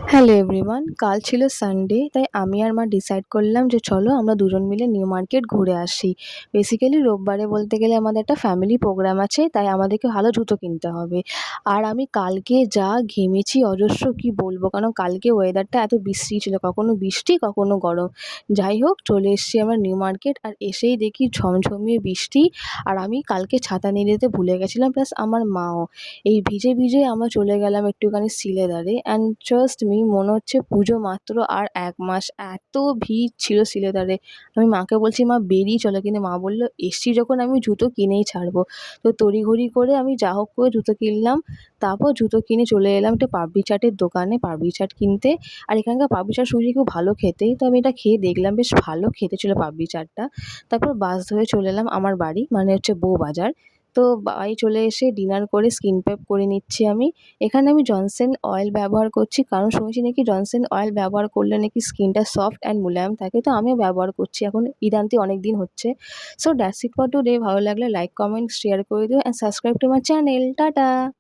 Hello everyone, কাল ছিল Sunday, তাই আমি আর মা ডিসাইড করলাম যে চলো আমরা দুজন মিলে নিউ মার্কেট ঘুরে আসি। বেসিক্যালি রোববারে বলতে গেলে আমাদের একটা ফ্যামিলি প্রোগ্রাম আছে, তাই আমাদেরকে ভালো জুতো কিনতে হবে। আর আমি কালকে যা ঘেমেছি অজস্র কি বলবো, কারণ কালকে ওয়েদারটা এত বিশ্রী ছিল, কখনো বৃষ্টি কখনো গরম। যাই হোক, চলে এসেছি আমরা নিউ মার্কেট, আর এসেই দেখি ঝমঝমিয়ে বৃষ্টি। আর আমি কালকে ছাতা নিয়ে যেতে ভুলে গেছিলাম, প্লাস আমার মাও। এই ভিজে ভিজে আমরা চলে গেলাম একটুখানি সিলেদারে, অ্যান্ড জাস্ট মনে হচ্ছে পুজো মাত্র আর ১ মাস। এত ভিড় ছিল সিলেদারে। আমি মাকে বলছি, "মা বেরিয়ে চলো", কিন্তু মা বলল, "এসছি যখন আমি জুতো কিনেই ছাড়বো।" তো তড়িঘড়ি করে আমি যা হোক করে জুতো কিনলাম। তারপর জুতো কিনে চলে এলাম একটা পাপড়ি চাটের দোকানে পাপড়ি চাট কিনতে। আর এখানকার পাপড়ি চাট শুনেছি খুব ভালো খেতে। তো আমি এটা খেয়ে দেখলাম, বেশ ভালো খেতে ছিল পাপড়ি চাটটা। তারপর বাস ধরে চলে এলাম আমার বাড়ি, মানে হচ্ছে বউবাজার। তো বাড়ি চলে এসে ডিনার করে স্কিন পেপ করে নিচ্ছি আমি। এখানে আমি জনসন অয়েল ব্যবহার করছি, কারণ শুনেছি নাকি জনসন অয়েল ব্যবহার করলে নাকি স্কিনটা সফট অ্যান্ড মোলায়েম থাকে। তো আমিও ব্যবহার করছি এখন, ইদানীং অনেক দিন হচ্ছে। So that's it for today. ভালো লাগলে লাইক, কমেন্ট, শেয়ার করে দিও and subscribe to my channel. Tata.